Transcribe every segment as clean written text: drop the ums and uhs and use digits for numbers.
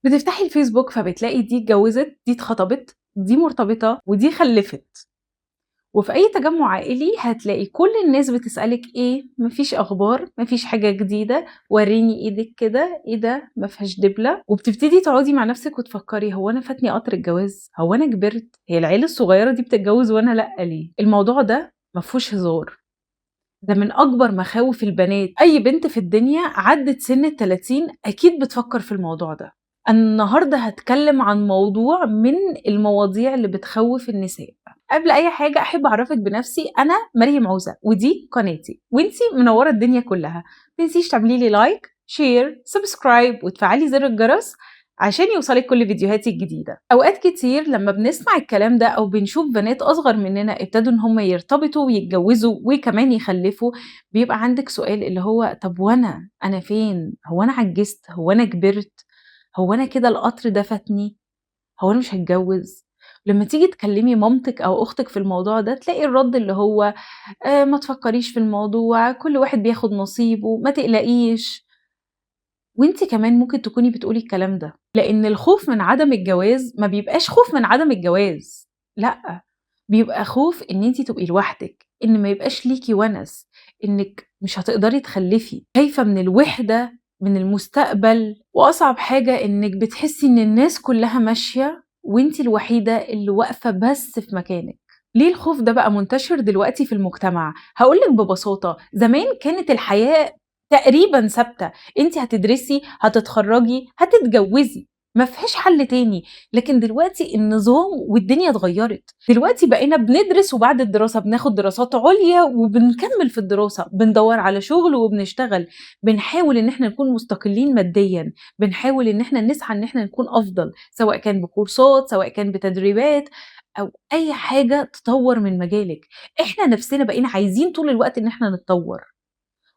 بتفتحي الفيسبوك فبتلاقي دي اتجوزت، دي اتخطبت، دي مرتبطة، ودي خلّفت. وفي أي تجمُّع عائلي هتلاقي كل الناس بتسألِك إيه، ما فيش أخبار، ما فيش حاجة جديدة، ورّيني إيدِك كده، إيه ده ما فيهاش دبلة، وبتبتدي تقعدي مع نفسِك وتفكّري هو أنا فاتني قطر الجواز، هو أنا كبرت، هي العيال الصغيّرة دي بتتجوّز وأنا لأ ليه؟ الموضوع ده ما فيهوش هزار، ده من أكبر مخاوف البنات، أي بنت في الدنيا عدِّت سِن ال30 أكيد بتفكّر في الموضوع ده. أنا النهارده هاتكلّم عن موضوع من المواضيع اللي بتخوّف النساء. قبل أي حاجة أحب أعرّفِك بنفسي، أنا مريم عوزة ودي قناتي وأنتِ منوّرة الدنيا كلّها، ما تنسيش تعملي لي لايك، شير، سبسكرايب وتفعّلي زر الجرس عشان يوصلِك كل فيديوهاتي الجديدة. أوقات كتير لمّا بنسمع الكلام ده أو بنشوف بنات أصغر مننا ابتدوا إن هم يرتبطوا ويتجوّزوا وكمان يخلّفوا، بيبقى عندِك سؤال اللي هو طَب وأنا، أنا فين؟ هو أنا عجّزت، هو أنا كبرت، هو أنا كده القطر ده فاتني، هو أنا مش هاتجوّز؟ لمّا تيجي تكلّمي مامتِك أو أختِك في الموضوع ده تلاقي الرَد اللي هو ما تفكّريش في الموضوع، كل واحد بياخد نصيبه، ما تقلقيش. وأنتِ كمان ممكن تكوني بتقولي الكلام ده، لإن الخوف من عدم الجواز ما بيبقاش خوف من عدم الجواز، لأ، بيبقى خوف إن أنتِ تبقي لوحدِك، إن ما يبقاش ليكِ وَنَس، إنِّك مش هتقدري تخلّفي، خايفة من الوحدة، من المستقبل، وأصعب حاجة إنِّك بتحسّي إن الناس كلّها ماشية وأنتِ الوحيدة اللي واقفة بس في مكانِك. ليه الخوف ده بقى منتشر دلوقتي في المجتمع؟ هاقول لِك ببساطة، زمان كانت الحياة تقريبًا ثابتة، أنتِ هتدرسي، هتتخرّجي، هتتجوّزي، ما فيهاش حل تاني، لكن دلوقتي النظام والدنيا اتغيّرت، دلوقتي بقينا بندرس وبعد الدراسة بناخد دراسات عُليا وبنكمّل في الدراسة، بندوّر على شغل وبنشتغل، بنحاول إن إحنا نكون مستقلين ماديًا، بنحاول إن إحنا نسعى إن إحنا نكون أفضل، سواء كان بكورسات، سواء كان بتدريبات، أو أي حاجة تطوّر من مجالِك، إحنا نَفْسنا بقينا عايزين طول الوقت إن إحنا نتطوّر.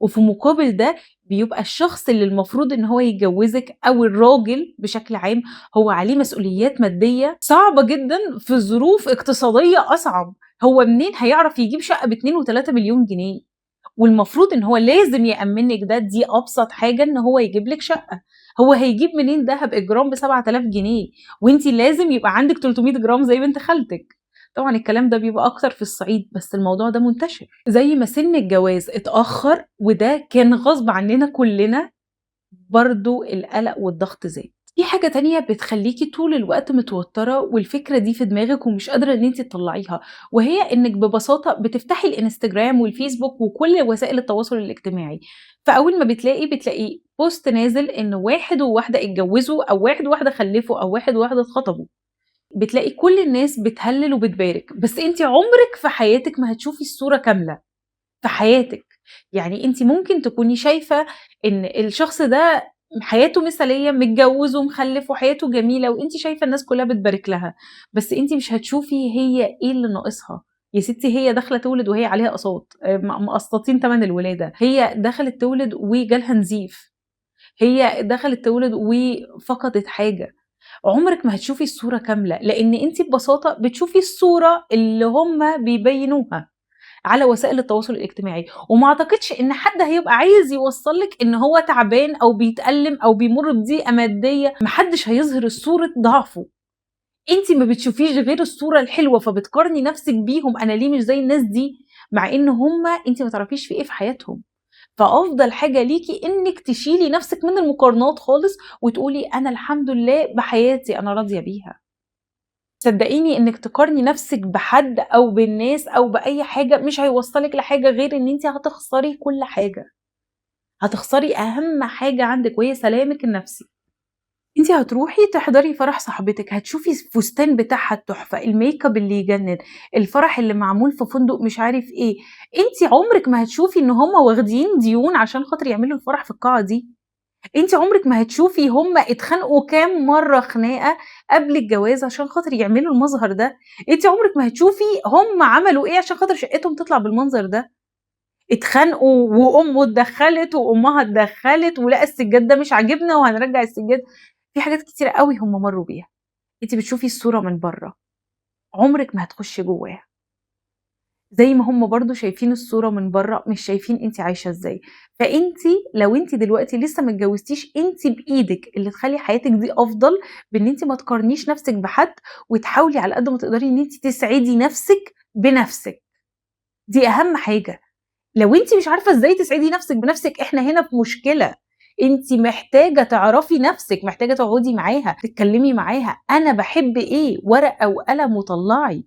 وفي مقابل ده بيبقى الشخص اللي المفروض إن هو يتجوّزِك أو الراجل بشكل عام، هو عليه مسؤوليات مادية صعبة جدًا في ظروف اقتصادية أصعب، هو منين هيعرف يجيب شقة ب2 و3 مليون جنيه؟ والمفروض إن هو لازم يأمِّن لِك ده، دي أبسط حاجة إن هو يجيب لِك شقة، هو هيجيب منين دهب الجرام ب7000 جنيه وأنتِ لازم يبقى عندِك 300 جرام زي بنت خالتِك؟ طبعًا الكلام ده بيبقى أكتر في الصعيد، بس الموضوع ده منتشر، زي ما سِن الجواز اتأخّر وده كان غصب عننا كلنا، برضه القلق والضغط زاد. في حاجة تانية بتخلّيكِ طول الوقت متوتّرة والفكرة دي في دماغِك ومش قادرة إن أنتِ تطلّعيها، وهي إنِّك ببساطة بتفتحي الإنستجرام والفيسبوك وكل وسائل التواصل الاجتماعي، فأول ما بتلاقي بوست نازل إن واحد وواحدة اتجوّزوا أو واحد وواحدة خلّفوا أو واحد وواحدة اتخطبوا، بتلاقي كل الناس بتهلِّل وبتبارك، بس أنتِ عمرِك في حياتِك ما هتشوفي الصورة كاملة. في حياتِك، يعني أنتِ ممكن تكوني شايفة إن الشخص ده حياته مثالية، متجوّز ومخلّف وحياته جميلة وأنتِ شايفة الناس كلّها بتبارك لها، بس أنتِ مش هتشوفي هي إيه اللي ناقصها، يا ستّي هي داخلة تولد وهي عليها أقساط، مقسّطين تَمَن الولادة، هي دخلت تولد وجالها نزيف، هي دخلت تولد وفقدت حاجة، عمرِك ما هتشوفي الصورة كاملة، لإن أنتِ ببساطة بتشوفي الصورة اللي هُم بيبيّنوها. على وسائل التواصل الاجتماعي، وما أعتقدش إن حد هيبقى عايز يوصّل لِك إن هو تعبان أو بيتألم أو بيمُر بضيقة مادية، ما حدش هيظهر صورة ضعفه، أنتِ ما بتشوفيش غير الصورة الحلوة، فبتقارني نفسِك بيهم، أنا ليه مش زي الناس دي، مع إن هُم أنتِ ما تعرفيش في إيه في حياتهم، فأفضل حاجة ليكِ إنِّك تشيلي نفسِك من المقارنات خالص، وتقولي أنا الحمد لله بحياتي أنا راضية بيها. صدقيني إنِّك تقارني نَفْسِك بحد أو بالناس أو بأي حاجة مش هيوصّلِك لحاجة غير إن أنتِ هتخسري كل حاجة، هتخسري أهم حاجة عندِك وهي سلامِك النفسي. أنتِ هتروحي تحضري فرح صاحبتِك، هتشوفي الفستان بتاعها التحفة، الmakeup اللي يجنن، الفرح اللي معمول في فندق مش عارف إيه، أنتِ عمرِك ما هتشوفي إن هُم واخدين ديون عشان خاطر يعملوا الفرح في القاعة دي. أنتِ عمرِك ما هتشوفي هُم اتخانقوا كام مرّة خناقة قبل الجواز عشان خاطر يعملوا المظهر ده، أنتِ عمرِك ما هتشوفي هُم عملوا إيه عشان خاطر شقتهم تطلع بالمنظر ده، اتخانقوا وأمه اتدخّلت وأمها اتدخّلت ولأ السجاد ده مش عاجبنا وهنرجّع السجاد، في حاجات كتيرة أوي هُم مرّوا بيها، أنتِ بتشوفي الصورة من برّه، عمرِك ما هتخشي جواها. زي ما هم برضو شايفين الصورة من بره، مش شايفين انت عايشة ازاي. فانت لو انت دلوقتي لسه ما اتجوزتيش، انت بايدك اللي تخلي حياتك دي افضل، بان انت ما تقارنيش نفسك بحد، وتحاولي على قد ما تقدري ان انت تسعدي نفسك بنفسك. دي اهم حاجة. لو انت مش عارفة ازاي تسعدي نفسك بنفسك، احنا هنا في مشكلة. انت محتاجة تعرفي نفسك، محتاجة تقعدي معاها، تتكلمي معاها. انا بحب ايه؟ ورقة وقلم وطلعي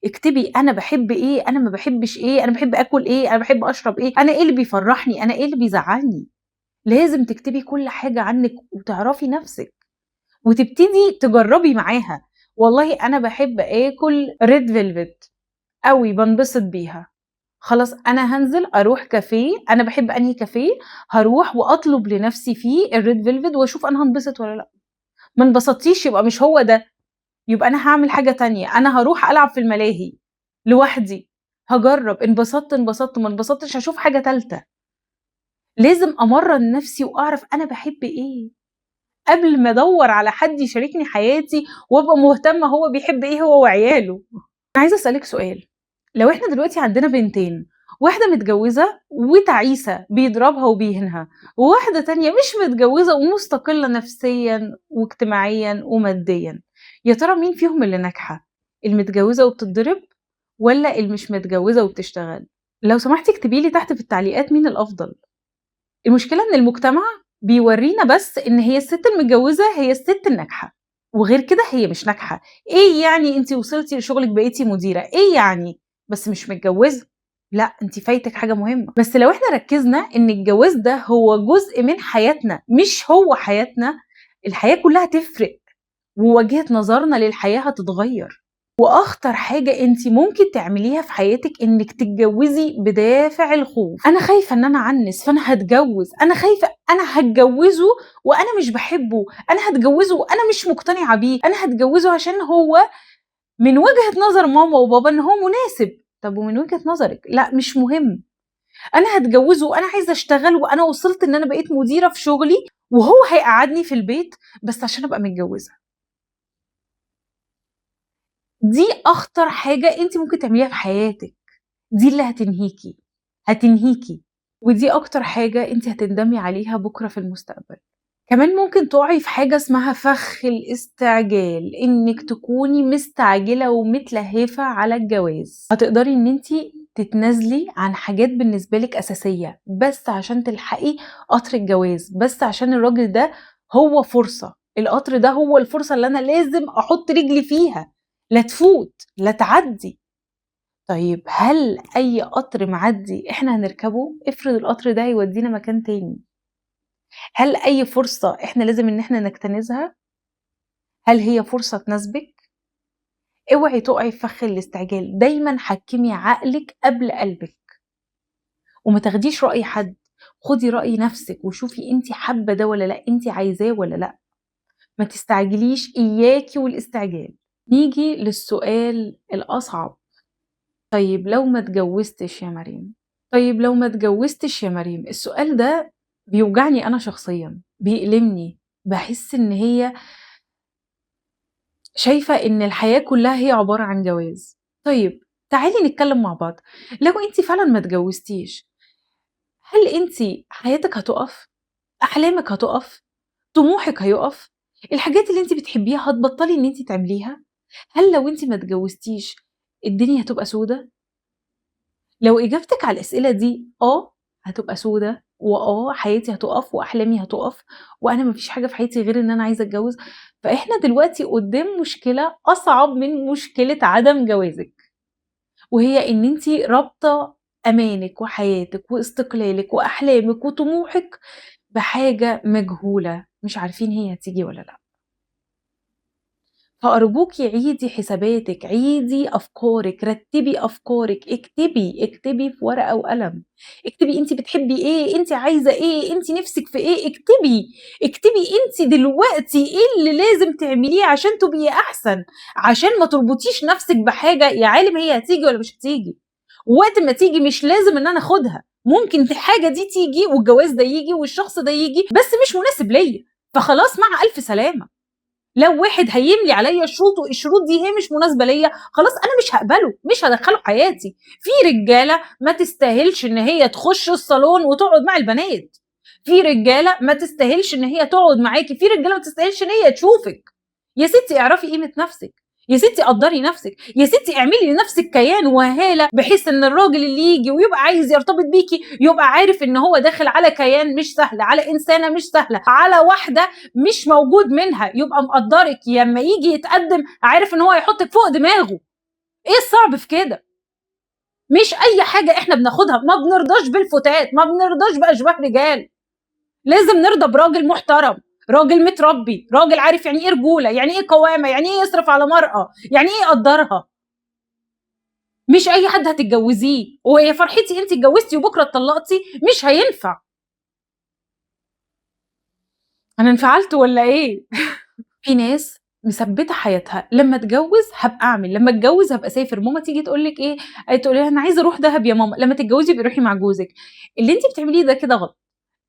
اكتبي انا بحب ايه، انا ما بحبش ايه، انا بحب اكل ايه، انا بحب اشرب ايه، انا ايه اللي بيفرحني، انا ايه اللي بيزعلني. لازم تكتبي كل حاجة عنك وتعرفي نفسك، وتبتدي تجربي معاها. والله انا بحب اكل ريد فيلفت قوي، بنبسط بيها. خلاص انا هنزل اروح كافيه، انا بحب انهي كافيه، هروح واطلب لنفسي فيه الريد فيلفت واشوف انا هنبسط ولا لا. ما انبسطتيش يبقى مش هو ده، يبقى أنا هاعمل حاجة تانية. أنا هاروح ألعب في الملاهي لوحدي، هاجرّب، انبسطت انبسطت، ما انبسطتش هاشوف حاجة تالتة. لازم أمرّن نفسي وأعرف أنا باحب إيه، قبل ما أدوّر على حد يشاركني حياتي وأبقى مهتمة هو بيحب إيه هو وعياله. أنا عايزة أسألِك سؤال، لو إحنا دلوقتي عندنا بنتين، واحدة متجوّزة وتعيسة بيضربها وبيهينها، وواحدة تانية مش متجوّزة ومستقلة نفسيًا واجتماعيًا وماديًا، يا ترى مين فيهم اللي ناجحة؟ المتجوّزة وبتتضرب والّا اللي مش متجوّزة وبتشتغل؟ لو سمحتِ اكتبي لي تحت في التعليقات مين الأفضل. المشكلة إن المجتمع بيورّينا بس إن هي الست المتجوّزة هي الست الناجحة، وغير كده هي مش ناجحة. إيه يعني أنتِ وصلتِ لشغلِك بقيتِ مديرة، إيه يعني؟ بس مش متجوّزة. لأ، أنتِ فايتِك حاجة مهمة. بس لو إحنا ركّزنا إن الجواز ده هو جزء من حياتنا مش هو حياتنا، الحياة كلّها تفرق، ووجهة نظرنا للحياة هتتغيّر. وأخطر حاجة أنتِ ممكن تعمليها في حياتِك إنِّك تتجوّزي بدافع الخوف. أنا خايفة إن أنا أعنِّس فأنا هاتجوّز، أنا خايفة أنا هاتجوّزه وأنا مش باحبه، أنا هاتجوّزه وأنا مش مقتنعة بيه، أنا هاتجوّزه عشان هو من وجهة نظر ماما وبابا إن هو مناسب. طب ومن وجهة نظرِك؟ لأ مش مهم. أنا هاتجوّزه وأنا عايزة أشتغل وأنا وصلت إن أنا بقيت مديرة في شغلي، وهو هيقعّدني في البيت بس عشان أبقى متجوّزة. دي أخطر حاجة أنتِ ممكن تعمليها في حياتِك، دي اللي هتنهيكِ، هتنهيكِ، ودي أكتر حاجة أنتِ هتندمي عليها بُكرة في المستقبل. كمان ممكن تُقعي في حاجة اسمها فخ الاستعجال، إنِّك تكوني مستعجلة ومتلهفة على الجواز. هتقدري إن أنتِ تتنازلي عن حاجات بالنسبة لِك أساسية، بس عشان تلحقي قطر الجواز، بس عشان الراجل ده هو فرصة، القطر ده هو الفرصة اللي أنا لازم أحُط رجلي فيها، لا تفوت، لا تعدّي. طيب هل أي قطر معدّي إحنا هنركبه؟ افرض القطر ده هيودينا مكان تاني. هل أي فرصة إحنا لازم إن إحنا نجتنزها؟ هل هي فرصة تناسبِك؟ اوعي تُقعي في فخ الاستعجال، دايمًا حكّمي عقلِك قبل قلبِك، وما تاخديش رأي حد، خُدي رأي نفسِك وشوفي أنتِ حابة ده والّا لأ، أنتِ عايزاه والّا لأ. ما تستعجليش، إياكِ والاستعجال. نيجي للسؤال الأصعب، طيب لو ما اتجوزتش يا مريم؟ طيب لو ما اتجوزتش يا مريم؟ السؤال ده بيوجعني أنا شخصيًا، بيألمني، باحس إن هي شايفة إن الحياة كلّها هي عبارة عن جواز. طيب تعالي نتكلّم مع بعض، لو أنتِ فعلًا ما اتجوزتيش، هل أنتِ حياتِك هتُقف؟ أحلامِك هتُقف؟ طموحِك هيُقف؟ الحاجات اللي أنتِ بتحبيها هتبطّلي إن أنتِ تعمليها؟ هل لو أنتِ ما اتجوزتيش الدنيا هتبقى سودا؟ لو إجابتِك على الأسئلة دي هتبقى سودا، حياتي هتُقف وأحلامي هتُقف، وأنا ما فيش حاجة في حياتي غير إن أنا عايزة أتجوّز، فإحنا دلوقتي قدّام مشكلة أصعب من مشكلة عدم جوازِك، وهي إن أنتِ رابطة أمانِك وحياتِك واستقلالِك وأحلامِك وطموحِك بحاجة مجهولة، مش عارفين هي هتيجي والّا لأ. فأرجوكِ عيدي حساباتِك، عيدي أفكارِك، رتّبي أفكارِك، اكتبي في ورقة وقلم، اكتبي أنتِ بتحبي إيه، أنتِ عايزة إيه، أنتِ نِفْسِك في إيه، اكتبي أنتِ دلوقتي إيه اللي لازم تعمليه عشان تبقي أحسن، عشان ما تربطيش نَفْسِك بحاجة يا عالِم هي هتيجي والّا مش هتيجي، ووقت ما تيجي مش لازم إن أنا آخُدها، ممكن الحاجة دي تيجي والجواز ده ييجي والشخص ده ييجي بس مش مناسب ليّا، فخلاص مع ألف سلامة. لو واحد هيملي عليا شروط والشروط دي هي مش مناسبه ليا، خلاص انا مش هقبله، مش هدخله حياتي. في رجاله ما تستاهلش ان هي تخش الصالون وتقعد مع البنات، في رجاله ما تستاهلش ان هي تقعد معاكي، في رجاله ما تستاهلش ان هي تشوفك. يا ستي اعرفي قيمه نفسك، يا ستي قدري نفسك، يا ستي اعملي لنفسك كيان وهاله، بحيث ان الراجل اللي يجي ويبقى عايز يرتبط بيكي يبقى عارف ان هو داخل على كيان مش سهل، على انسانه مش سهله، على واحده مش موجود منها، يبقى مقدرك لما يجي يتقدم عارف ان هو هيحطك فوق دماغه. ايه الصعب في كده؟ مش اي حاجه احنا بناخدها، ما بنرضاش بالفتات، ما بنرضاش باشباه رجال، لازم نرضى براجل محترم، راجل متربي، راجل عارف يعني ايه رجوله، يعني ايه قوامه، يعني ايه يصرف على مرأة، يعني ايه يقدرها. مش اي حد هتتجوزيه، وهي فرحتي انت اتجوزتي وبكره اتطلقتي، مش هينفع. انا انفعلت ولا ايه؟ في ناس مثبته حياتها، لما اتجوز هبقى اعمل، لما اتجوز هبقى اسافر. ماما تيجي تقول لك ايه، تقول لها انا عايزه اروح دهب يا ماما، لما تتجوزي بروحي مع جوزك. اللي انت بتعمليه ده كده غلط.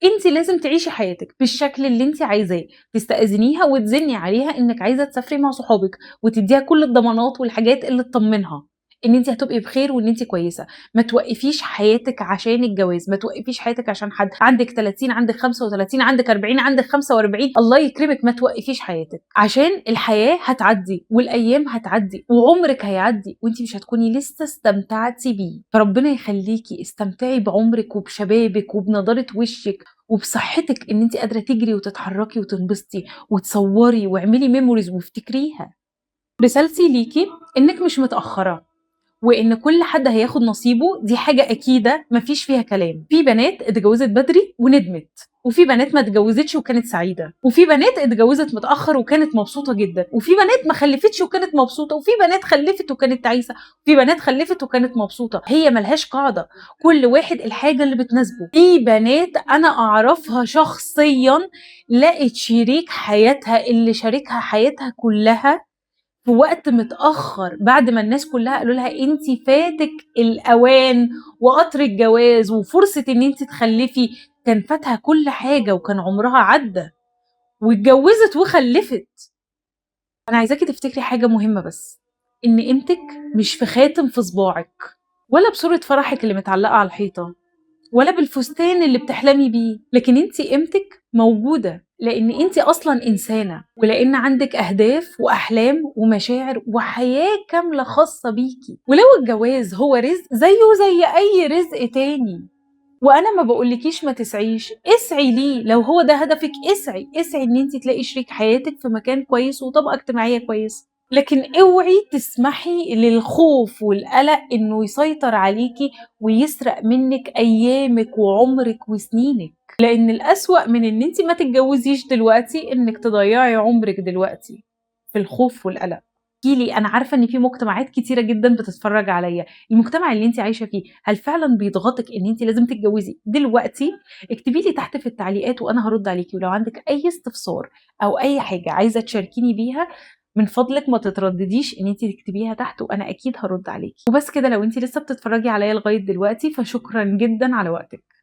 انت لازم تعيشي حياتك بالشكل اللي انت عايزاه، تستأذنيها وتزني عليها انك عايزه تسافري مع صحابك، وتديها كل الضمانات والحاجات اللي تطمنها ان انت هتبقي بخير وان انت كويسه. ما توقفيش حياتك عشان الجواز، ما توقفيش حياتك عشان حد. عندك 30، عندك 35، عندك 40، عندك 45، الله يكرمك، ما توقفيش حياتك عشان الحياه هتعدي والايام هتعدي وعمرك هيعدي وانت مش هتكوني لسه استمتعتي بيه. فربنا يخليكي استمتعي بعمرك وبشبابك وبنضاره وشك وبصحتك، ان انت قادره تجري وتتحركي وتنبسطي وتصوري واعملي ميموريز وافتكريها. رسالتي ليكي انك مش متاخره، وان كل حد هياخد نصيبه، دي حاجه اكيده مفيش فيها كلام. في بنات اتجوزت بدري وندمت، وفي بنات ما اتجوزتش وكانت سعيده، وفي بنات اتجوزت متاخر وكانت مبسوطه جدا، وفي بنات ما خلفتش وكانت مبسوطه، وفي بنات خلفت وكانت تعيسه، وفي بنات خلفت وكانت مبسوطه. هي ملهاش قاعده، كل واحد الحاجه اللي بتناسبه. في بنات انا اعرفها شخصيا لقت شريك حياتها اللي شاركها حياتها كلها في وقت متأخر، بعد ما الناس كلها قالوا لها انت فاتك الأوان وقطر الجواز وفرصة ان انت تخلفي، كان فاتها كل حاجة وكان عمرها عدى واتجوزت وخلفت. انا عايزاكي تفتكري حاجة مهمة بس، ان قيمتك مش في خاتم في صباعك، ولا بصورة فرحك اللي متعلقة على الحيطة، ولا بالفستان اللي بتحلمي بيه، لكن انت قيمتك موجودة لان انت اصلا انسانة، ولان عندك اهداف واحلام ومشاعر وحياة كاملة خاصة بيكي. ولو الجواز هو رزق زيه زي اي رزق تاني، وانا ما بقولكيش ما تسعيش، اسعي ليه. لو هو ده هدفك اسعي، اسعي ان انت تلاقي شريك حياتك في مكان كويس وطبقة اجتماعية كويسة، لكن اوعي تسمحي للخوف والقلق انه يسيطر عليكي ويسرق منك ايامك وعمرك وسنينك. لان الاسوأ من ان انت ما تتجوزيش دلوقتي انك تضيعي عمرك دلوقتي في الخوف والقلق. احكيلي، انا عارفه ان في مجتمعات كتيره جدا بتتفرج عليا، المجتمع اللي انت عايشه فيه هل فعلا بيضغطك ان انت لازم تتجوزي دلوقتي؟ اكتبي لي تحت في التعليقات وانا هرد عليكي. ولو عندك اي استفسار او اي حاجه عايزه تشاركيني بيها، من فضلك ما تتردديش ان انت تكتبيها تحت وانا اكيد هرد عليكي. وبس كده، لو انت لسه بتتفرجي عليا لغايه دلوقتي فشكرا جدا على وقتك.